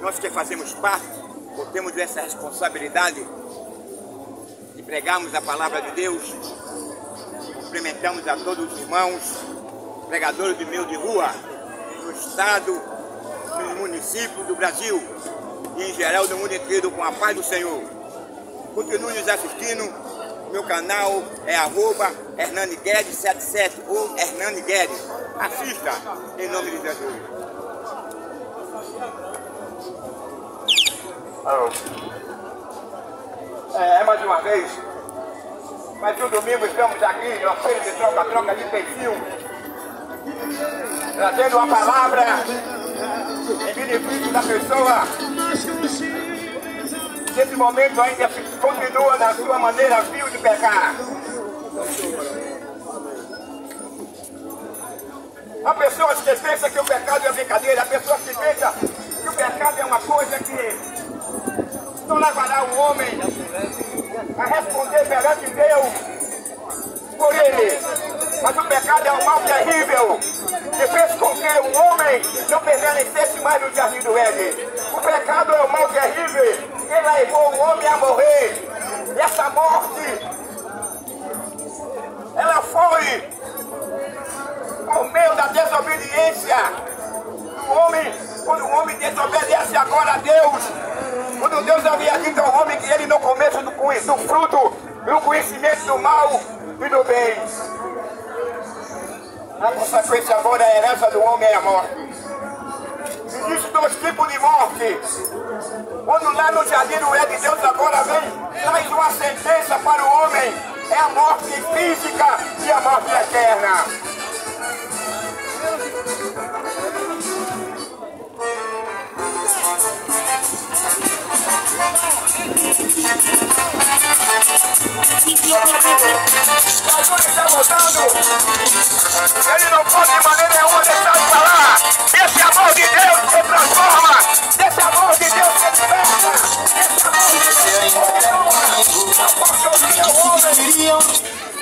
nós que fazemos parte, ou temos essa responsabilidade de pregarmos a palavra de Deus, cumprimentamos a todos os irmãos, pregadores de meio de rua, no estado, nos municípios do Brasil e em geral do mundo inteiro, com a paz do Senhor. Continue nos assistindo, meu canal é @HernaniGuedes77 ou Hernani Guedes. Assista, em nome de Jesus. Mais uma vez, mais um domingo estamos aqui na feira de troca de perfil, trazendo uma palavra em benefício da pessoa. Nesse momento ainda continua na sua maneira vil de pecar. Há pessoas que pensam que o pecado é brincadeira, há pessoas que pensam que o pecado é uma coisa que não levará o homem a responder perante Deus por ele. Mas o pecado é um mal terrível que fez com que o homem não permanecesse mais no jardim do Éden. O pecado é um mal terrível que levou o homem a morrer. E essa morte, ela foi por meio da desobediência do homem. Quando o homem desobedece agora a Deus, quando Deus havia dito ao homem que ele não comesse do fruto do conhecimento do mal e do bem. A consequência agora, a herança do homem é a morte. Existem dois tipos de morte. Quando lá no jardim do Éden, Deus agora vem, traz uma sentença para o homem. É a morte física e a morte eterna. Jesus está voltando. Ele não pode de maneira nenhuma deixar de falar. Esse amor de Deus se transforma. Esse amor de Deus se liberta. Esse amor de Deus se apaixonia o homem.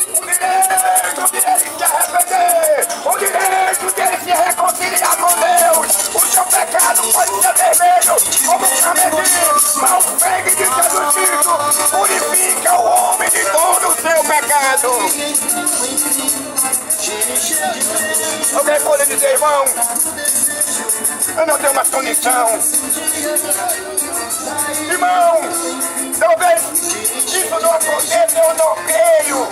O direito de se arrepender. O direito de ele se reconciliar com Deus. O seu pecado pode ser vermelho como um camelinho. Mas o sangue de Jesus Cristo purifica o homem de todo o seu pecado. Alguém pode dizer, irmão, eu não tenho mais condição. Irmão, talvez isso não aconteça, eu não creio.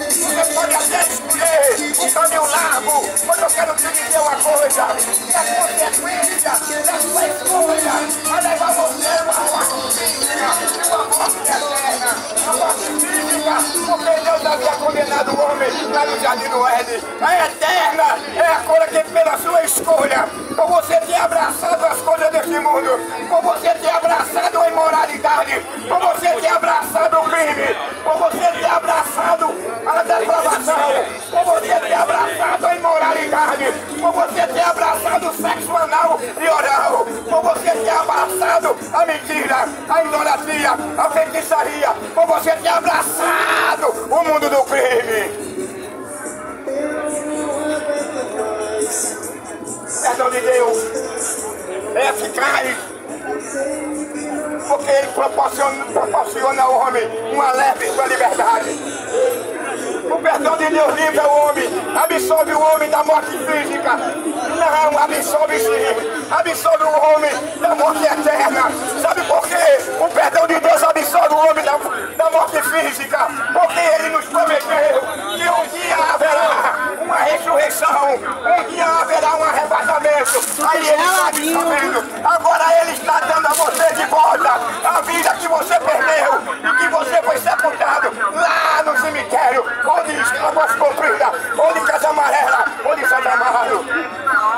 Você pode até escolher um caminho largo, mas eu quero te dizer uma coisa. Que a consequência da sua escolha vai levar você a uma morte física, uma morte eterna, uma morte física, porque Deus havia condenado o homem lá no jardim do Éden. A eterna é a coisa que pela sua escolha, por você ter abraçado as coisas deste mundo, por você ter abraçado a imoralidade, por você ter abraçado o crime, por você ter abraçado a depravação, por você ter abraçado a imoralidade, por você ter abraçado o sexo anal e oral, por você ter abraçado a mentira, a idolatria, a feitiçaria, por você ter abraçado o mundo do crime. Perdão de Deus é eficaz, porque ele proporciona ao homem uma leve sua liberdade. O perdão de Deus livra o homem, absolve o homem da morte física. Não, absolve sim, absolve o homem da morte eterna. Sabe por quê? O perdão de Deus absolve o homem da morte física, porque ele nos prometeu que um dia haverá uma ressurreição, um dia haverá um arrebatamento. Aí ele está absolvendo. Agora ele está dando a você de volta a vida que você perdeu e que você foi sepultado lá no cemitério, onde está a voz comprida, onde casa amarela, onde Santa Amaro.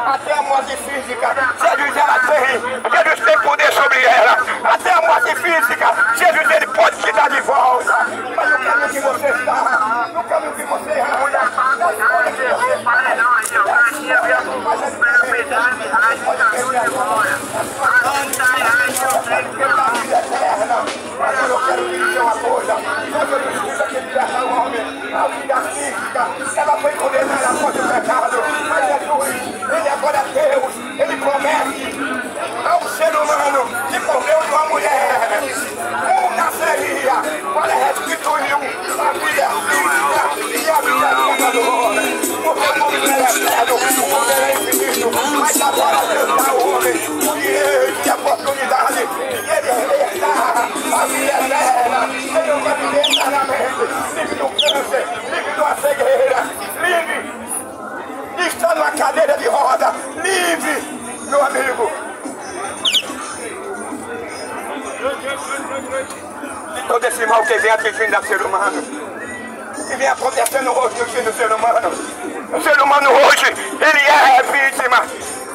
Até a morte física, Jesus ela tem, Jesus tem poder sobre ela. Até a morte física, Jesus ele pode te dar de volta. Mas no caminho que você está, no caminho que você anda, na escolha que você faz, mas eu quero te dizer uma coisa, Jesus precisa que liberta o homem, a vida física, ela foi condenada contra o pecado, mas Jesus, ele agora é Deus, ele promete ao ser humano que vem atingindo o ser humano, o que vem acontecendo hoje no ser humano. O ser humano hoje, ele é vítima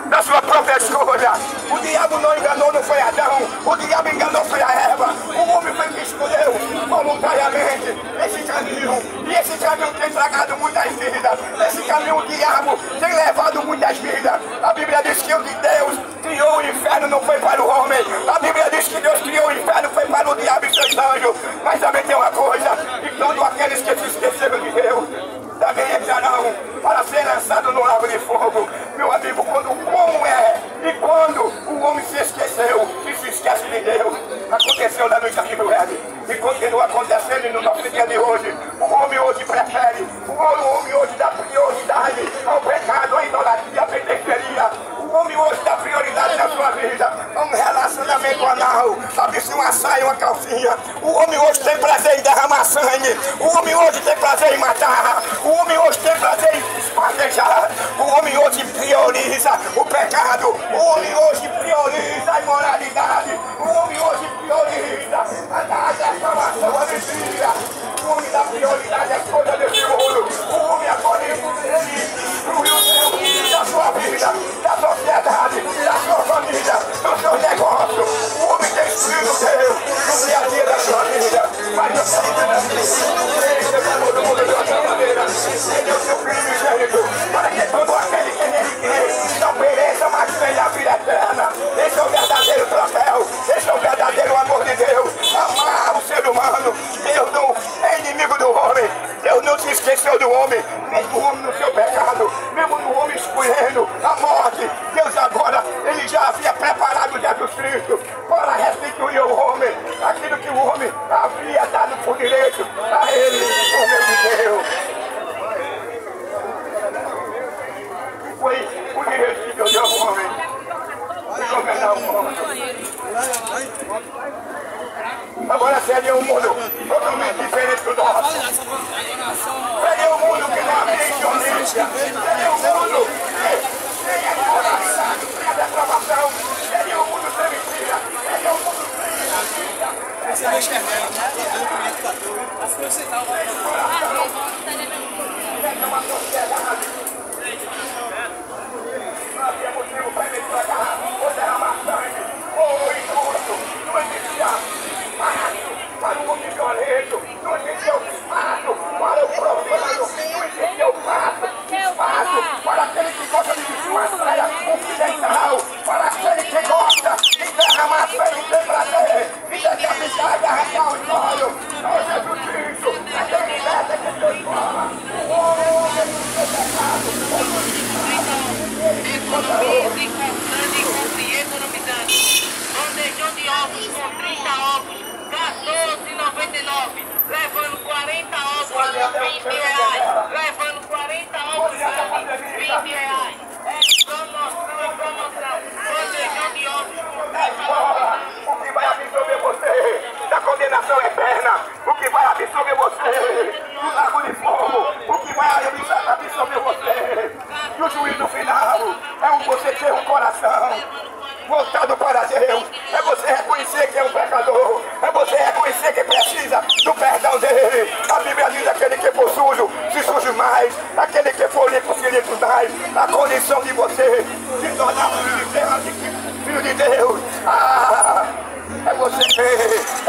da sua própria escolha. O diabo não enganou, não foi Adão. O diabo enganou, foi a Eva. O homem foi que escolheu voluntariamente esse caminho. E esse caminho tem tragado muitas vidas. Esse caminho, o diabo tem levado muitas vidas. A Bíblia diz que o que Deus criou o inferno não foi para o homem. A Bíblia diz que Deus criou o inferno foi para o diabo e seus anjos. Mas também tem uma coisa, e todos aqueles que se esqueceram de Deus também entrarão para ser lançado no lago de fogo. Meu amigo, como é e quando o homem se esqueceu e se esquece de Deus, aconteceu lá no Jardim do Éden e continua acontecendo no nosso dia de hoje. O homem hoje prefere, o homem hoje dá prioridade ao pecado, à idolatria, à penitenciaria. O homem hoje dá prioridade na sua vida a um relacionamento anal, a vestir uma saia, uma calcinha. O homem hoje tem prazer em derramar sangue. O homem hoje tem prazer em matar. O homem hoje tem prazer em espardejar. O homem hoje prioriza o pecado. O homem hoje prioriza a imoralidade. O homem hoje prioriza a defamação, a mentira. O homem dá prioridade às coisas desse mundo. O homem agora ele destruiu Deus da sua vida, da sociedade, da sua família, do seu negócio. O homem tem destruído Deus no dia a dia da sua vida. Mas eu quero dizer assim, todo mundo de outra maneira. Ele é o seu primogênito, para que todo aquele que nele crê não pereça, mas tenha a vida eterna. Esse é o verdadeiro troféu, esse é o verdadeiro amor de Deus. Amar o ser humano. Deus não é inimigo do homem. Deus não se esqueceu do homem, mesmo o homem no seu pecado, mesmo no homem escolhendo a morte. Deus agora, ele já havia preparado Jesus Cristo para restituir ao homem aquilo que o homem havia dado por direito a ele, por meio de Deus. Foi o direito que Deus deu ao homem de governar o mundo. Agora seria um mundo totalmente diferente do nosso. Seria um mundo que não havia violência. Seria um mundo sem a moralidade, sem a depravação. Seria um mundo sem mentira. Seria um mundo sem mentira. Seria uma sociedade. Não havia motivo para ele tragar ou derramar sangue ou injusto. Não existia espaço para o homem violento. Não existia espaço para o profano. Não existia espaço para aquele que gosta de vestir uma saia ocidental. Para aquele que gosta de derramar sangue sem prazer. E decapitar e arrancar os olhos. Não, Jesus Cristo, aquele liberta que transforma o homem do pecado. Economize, comprando e economizando. Bandejão de ovos com 30 ovos, R$14,99. Levando 40 ovos por R$20. Levando 40 ovos por R$20. É promoção. Bandejão de ovos com 30 ovos. O que vai absorver você da condenação eterna? O que vai absorver você do lago de fogo? O que vai absorver você do juízo final? É você ter um coração voltado para Deus. É você reconhecer que é um pecador. É você reconhecer que precisa do perdão dele. A Bíblia diz: aquele que for sujo, se suje mais. Aquele que for limpo, se limpo mais. A condição de você se tornar filho de Deus. É você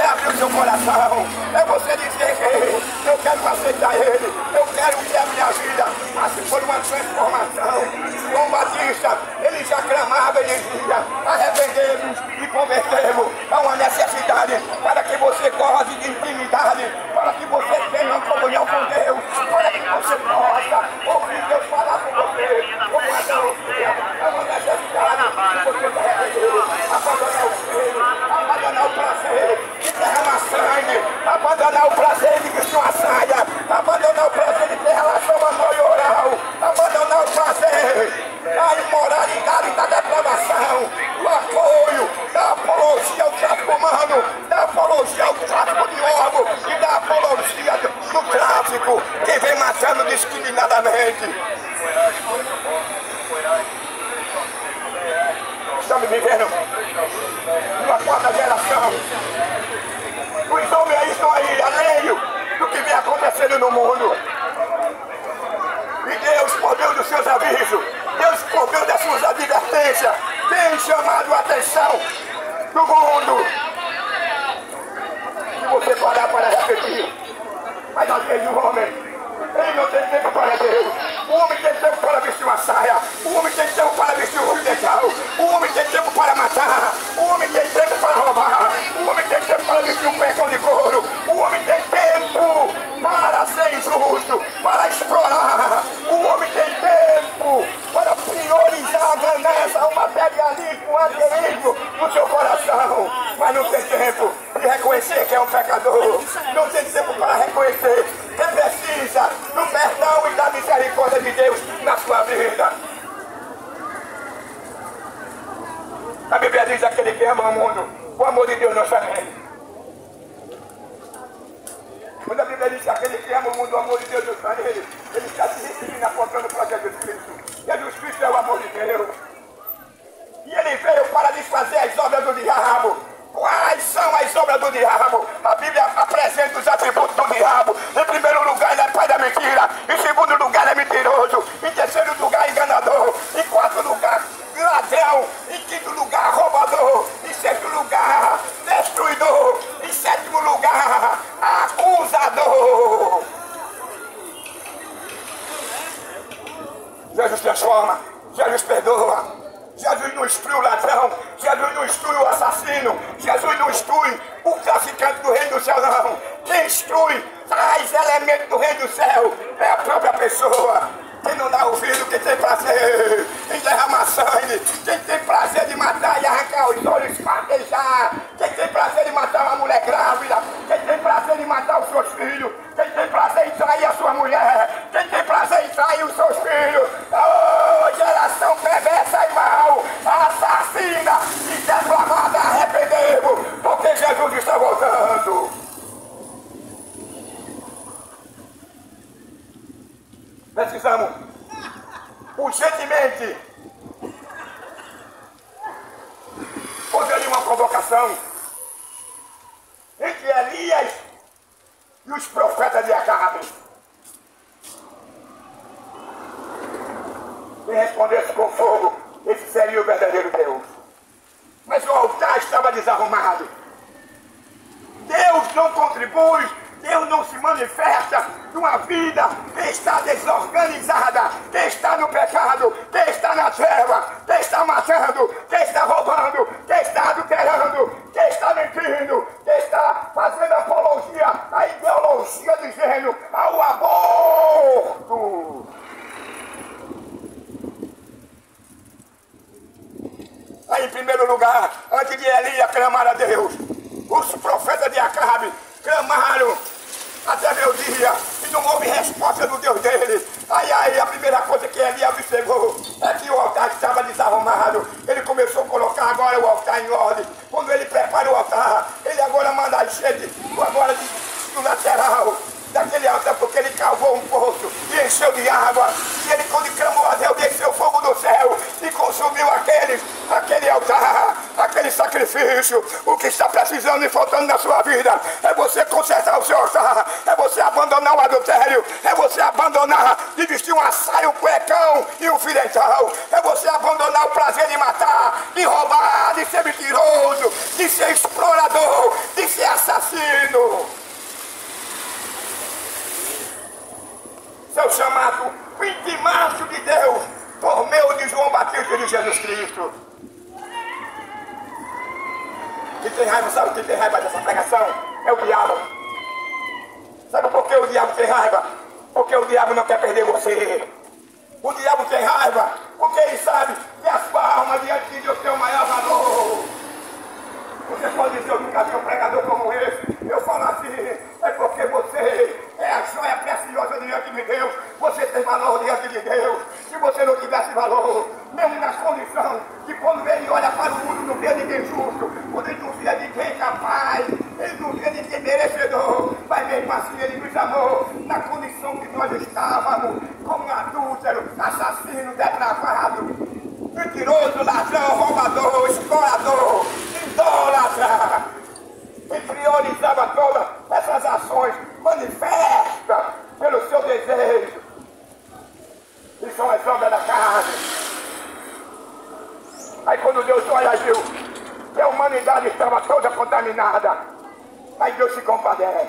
abrir o seu coração. É você dizer: eu quero aceitar ele. Eu quero que a minha vida passe por uma transformação. João Batista, ele já clamava, ele dizia: arrependemos e convertemos. Há uma necessidade para que você goze de intimidade, para que você tenha uma comunhão com Deus, para que você possa ouvir Deus falar com você. Como Adão, é uma necessidade de você se arrepender, abandonar o filho, abandonar o prazer de derramar sangue, abandonar o prazer de vestir uma saia, abandonar o prazer de ter relação amor e oral, abandonar o prazer da imoralidade, da depravação, do apoio, da apologia ao tráfico humano, da apologia ao tráfico de órgãos e da apologia do tráfico que vem matando discriminadamente. Estamos vivendo numa quarta geração. Os homens aí estão aí, acontecendo no mundo. E Deus, por meio dos seus avisos, Deus, por meio das suas advertências, tem chamado a atenção do mundo. Se você parar para repetir, mas às vezes o homem, ele não tem tempo para Deus. O homem tem tempo para vestir uma saia. O homem tem tempo para vestir um legal. O homem tem tempo para matar. O homem tem tempo para roubar. O homem tem tempo para vestir um pecão de couro. O homem tem tempo para ser injusto, para explorar. O homem tem tempo para priorizar a ganância, o materialismo, o ateísmo no seu coração. Mas não tem tempo de reconhecer que é um pecador. Não tem tempo para reconhecer que precisa do perdão e da misericórdia de Deus na sua vida. A Bíblia diz: aquele que ama o mundo, o amor de Deus não está nele. Quando a Bíblia diz que aquele que ama o mundo, o amor de Deus não está nele, ele está se referindo, apontando para Jesus Cristo. Jesus Cristo é o amor de Deus. E ele veio para desfazer as obras do diabo. Quais são as obras do diabo? A Bíblia apresenta os atributos do diabo. Em primeiro lugar, ele é pai da mentira. Em segundo lugar, ele é mentiroso. Em terceiro lugar, enganador. Em quarto lugar, ladrão. Em quinto lugar, roubador. Em sexto lugar, destruidor. Em sétimo lugar, acusador. Jesus transforma. Jesus perdoa. Jesus não instrui o ladrão, Jesus não instrui o assassino, Jesus não instrui o traficante do reino do céu, não. Quem instrui, traz elementos do reino do céu, é a própria pessoa. Quem não dá ouvido, quem tem prazer em derramar sangue, quem tem prazer de matar e arrancar os olhos, esquartejar, quem tem prazer de matar uma mulher grávida, quem tem prazer de matar os seus filhos, quem tem prazer em trair a sua mulher, quem tem prazer em trair os seus filhos. Oh, geração perversa e mal, assassina e deflamada, arrependemos, porque Jesus está voltando. Precisamos urgentemente fazer uma convocação entre Elias e os profetas de Acabe. Quem respondesse com fogo, esse seria o verdadeiro Deus. Mas o altar estava desarrumado. Deus não contribui, Deus não se manifesta numa vida que está desorganizada, que está no pecado, que está na treva, que está matando, que está roubando, que está adulterando, que está mentindo, que está fazendo apologia à ideologia de gênero, ao aborto. Aí, em primeiro lugar, antes de Elias clamar a Deus, os profetas de Acabe clamaram até meu dia e não houve resposta do Deus dele. Aí a primeira coisa que Elias observou é que o altar estava desarrumado. Ele começou a colocar agora o altar em ordem. Quando ele prepara o altar, ele agora manda a enchente agora do lateral daquele altar, porque ele cavou um poço e encheu de água. E ele, quando clamou a Deus, desceu fogo do céu e consumiu aquele altar, aquele sacrifício. O que está precisando e faltando na sua vida é você consertar o seu altar, é você abandonar o adultério, é você abandonar de vestir uma saia, um cuecão e um filetal, é você abandonar o prazer de matar, de roubar, de ser mentiroso, de ser explorador, de ser assassino. Seu chamado, o intimato de Deus, por meio de João Batista e de Jesus Cristo. Quem tem raiva, sabe quem tem raiva dessa pregação? É o diabo. Sabe por que o diabo tem raiva? Porque o diabo não quer perder você. O diabo tem raiva porque ele sabe que a sua alma diante de Deus tem o maior valor. Você pode dizer: eu nunca vi um pregador como esse. Eu falo assim, é porque você é a joia preciosa diante de Deus. Você tem valor diante de Deus. Se você não tivesse valor, mesmo nas condições que quando ele olha para o mundo, não vê ninguém justo, quando ele não vê ninguém capaz, ele não vê ninguém merecedor, mas mesmo assim ele nos amou na condição que nós estávamos, como um adúltero, assassino, depravado, mentiroso, ladrão, roubador, explorador, idólatra. E priorizava todas essas ações manifestas cidade estava toda contaminada. Mas Deus se compadece.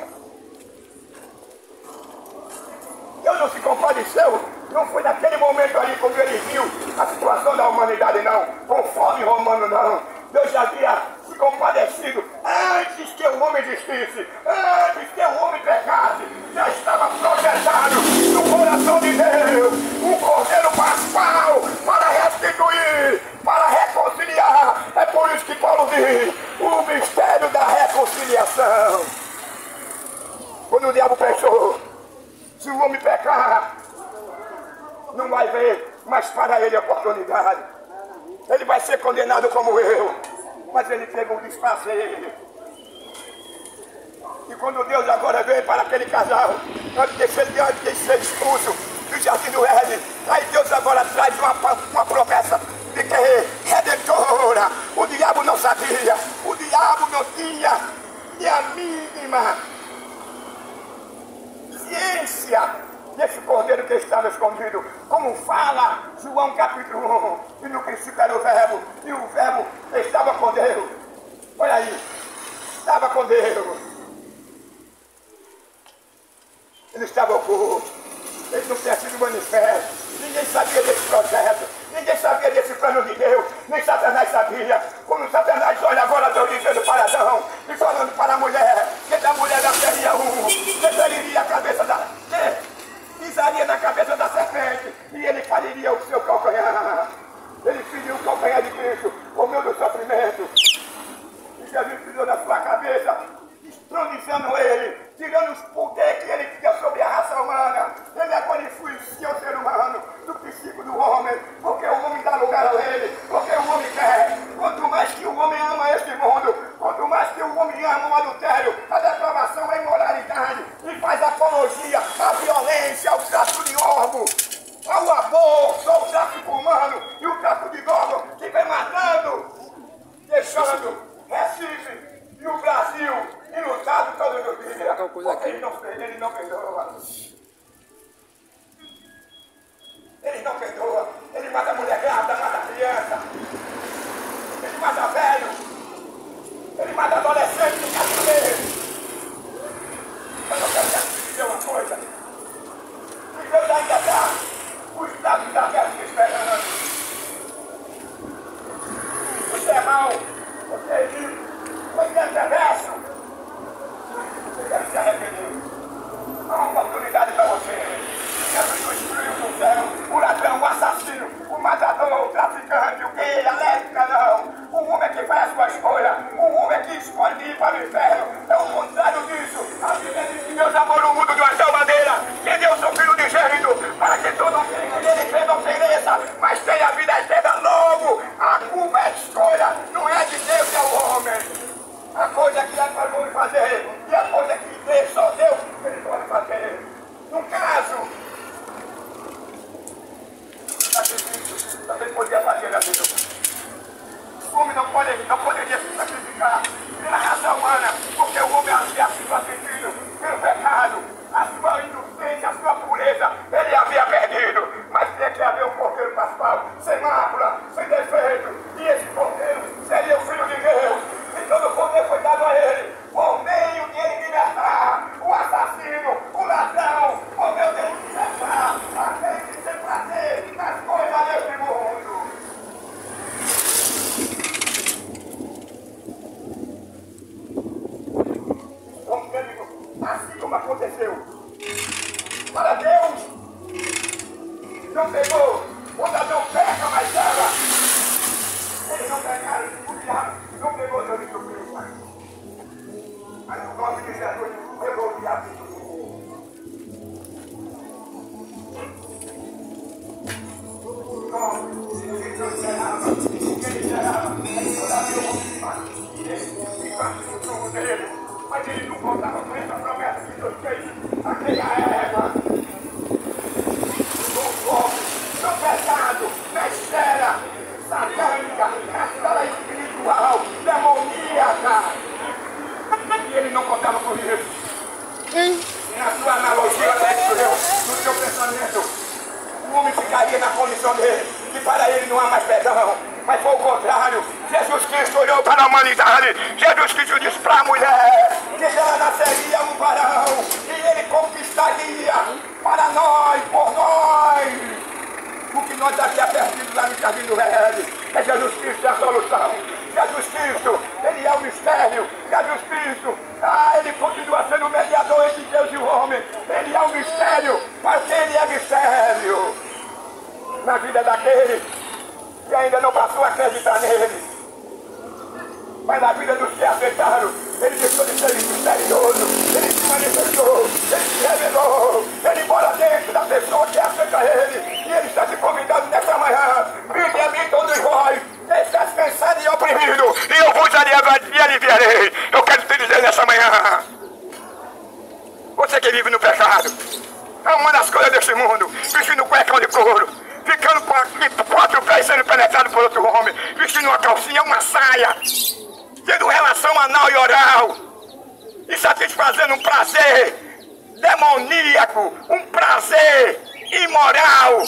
Deus não se compadeceu. Não foi naquele momento ali quando ele viu a situação da humanidade, não. Com fome romano, não. Deus já havia se compadecido antes que o homem existisse, antes que o homem pecasse. Já estava projetado no coração de Deus um cordeiro pascual para restituir, para reconciliar. É por isso que Paulo diz o mistério da reconciliação. Quando o diabo pensou, se o homem pecar, não vai ver mais para ele a oportunidade. Ele vai ser condenado como eu. Mas ele pegou um disfarce. E quando Deus agora vem para aquele casal, antes de ser expulso do jardim do Éden, aí Deus agora traz uma promessa de que redentora. O diabo não sabia. O diabo não tinha a mínima ciência desse cordeiro que estava escondido, como fala João capítulo 1, e no princípio era o verbo, e o verbo estava com Deus. Olha aí, estava com Deus. Ele estava oculto, ele não tinha sido manifesto, ninguém sabia desse projeto, ninguém sabia desse plano de Deus, nem Satanás sabia. Quando Satanás olha agora Deus dizendo para Adão, e falando para a mulher, que da mulher da seria que feriria a cabeça da... pisaria na cabeça da serpente e ele fariria o seu calcanhar. Ele feriu o calcanhar de Cristo, comeu do sofrimento. E Jesus pisou na sua cabeça, estronizando ele, tirando os poderes que ele tinha sobre a raça humana. Ele agora influencia o ser humano do psíquico do homem, porque o homem dá lugar a ele, porque o homem quer. Quanto mais que o homem ama este mundo, quanto mais que o homem ama o adultério, a depravação, a imoralidade, e faz apologia à violência, ao tráfico de órgãos, ao aborto, ao tráfico humano e o tráfico de órgãos, que vem matando, deixando Recife e o Brasil inundado todos os dias. Porque ele não perdoa. Ele não perdoa. Ele mata a mulher grávida, mata a criança. Ele mata velho. Ele mata adolescente no cativeiro. Mas eu quero te dizer uma coisa. E Deus ainda dá os dados da guerra esperando. Você é mau. Você é rico. Você é perverso. Você deve se arrepender. Há uma oportunidade para você. Jesus o destruiu do céu. O ladrão, o assassino, o matador, o traficante, o gay, a lésbica, não. O homem que faz a sua escolha. O homem que escolhe ir para o inferno. É o contrário disso. A Bíblia diz que Deus amou o mundo de uma tal maneira que deu seu Filho unigênito para que todo aquele que nele crê não pereça, mas tenha a vida eterna. Logo, a culpa é a escolha. Não é de Deus, é o homem. A coisa que é para o homem fazer e a coisa que Deus, só Deus, ele pode fazer. No caso, sacrifício também podia fazer a Deus. O homem não poderia se sacrificar pela raça humana, porque o homem havia sido atingido pelo pecado, a sua inocência, a sua pureza, ele havia perdido. Mas tinha que haver um cordeiro pascual, sem mácula, sem defeito, e esse cordeiro seria o Filho de Deus. E todo o poder foi dado a ele, por meio de ele libertar o assassino, o ladrão, por meio de ele libertar aquele que tem prazer nas coisas deste mundo. Assim como aconteceu. Para Deus, não pegou, quando Adão peca, mas ela. Eles não pegaram, o diabo não pegou Deus de surpresa. Mas o nome de Jesus pegou o diabo de surpresa. O nome que Deus gerava, o que ele gerava, ele todavia o homem faz. E ele faz o trono dele. Mas ele não contava com essa promessa que Deus fez aquela Eva. No fogo, no pecado, na esfera satânica, na esfera espiritual, demoníaca. E ele não contava com isso. E na sua analogia, no seu pensamento, o homem ficaria na condição dele, que para ele não há mais perdão. Mas foi o contrário. Jesus Cristo olhou para a humanidade. Jesus Cristo disse para a mulher que ela nasceria um varão e ele conquistaria para nós, por nós, o que nós havia perdido lá no Jardim do Éden. É Jesus Cristo é a solução. Jesus Cristo, ele é o mistério. Jesus Cristo, ele continua sendo o mediador entre Deus e o homem. Ele é o mistério, mas ele é mistério na vida daquele que ainda não passou a acreditar nele. Mas na vida dos que aceitaram, ele deixou de ser misterioso, ele se manifestou, ele se revelou, ele mora dentro da pessoa que aceita ele. E ele está te convidando nessa manhã. Vinde a mim todos vós, estáis cansados e oprimidos, e eu vos aliviarei. Eu quero te dizer nessa manhã, você que vive no pecado, amando as coisas desse mundo, vestindo cuecão de couro, ficando com 4 pés sendo penetrado por outro homem, vestindo uma calcinha, uma saia, tendo relação anal e oral, e satisfazendo um prazer demoníaco, um prazer imoral,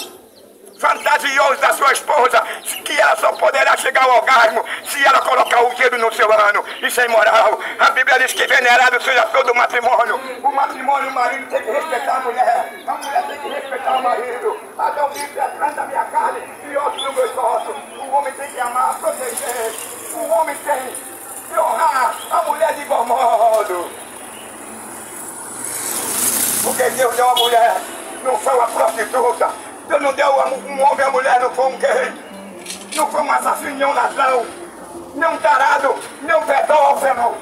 fantasioso da sua esposa, que ela só poderá chegar ao orgasmo se ela colocar o dedo no seu ano. Isso é imoral. A Bíblia diz que venerado seja todo o matrimônio. O matrimônio, o marido tem que respeitar a mulher tem que respeitar o marido. Adão disse, atrás da minha carne e outro no meu ossos. O homem tem que amar, proteger. O homem tem que honrar a mulher de igual modo. Porque Deus deu a mulher, não foi uma prostituta. Deus não deu um homem a mulher, não foi um gay, não foi um assassino, nem um ladrão, nem um tarado, nem um pedófilo.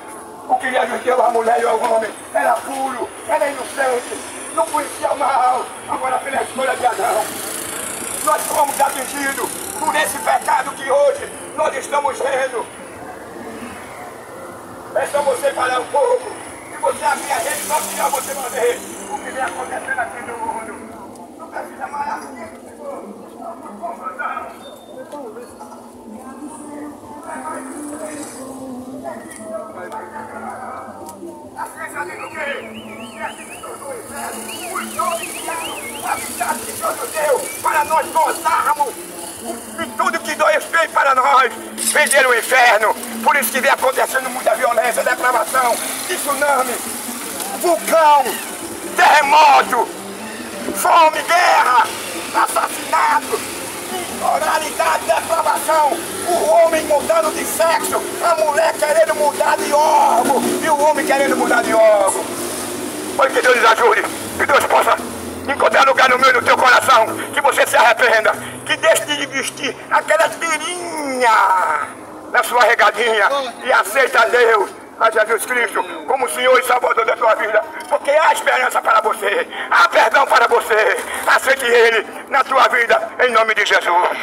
O que Deus deu a mulher e ao homem era puro, era inocente, não conhecia o mal. Agora, pela escolha de Adão, nós fomos atingidos por esse pecado que hoje nós estamos vendo. É só você parar um pouco, e você abrir a rede social, você vai ver o que vem acontecendo aqui no mundo. Não precisa mais assim, a ciência diz o quê? Que assim se tornou o inferno, os nomes que a amizade que Deus deu para nós gozarmos de tudo que Deus fez para nós. Venderam o inferno, por isso que vem acontecendo muita violência, depravação, tsunami, vulcão, terremoto, fome, guerra, assassinato, imoralidade, depravação, o homem mudando de sexo, a mulher querendo mudar de órgão e o homem querendo mudar de órgão. Foi que Deus lhes ajude, que Deus possa encontrar lugar no meio do teu coração, que você se arrependa, que deixe de vestir aquela tirinha na sua regadinha e aceita a Deus, a Jesus Cristo, como Senhor e Salvador da tua vida, porque há esperança para você, há perdão para você. Aceite Ele na tua vida, em nome de Jesus.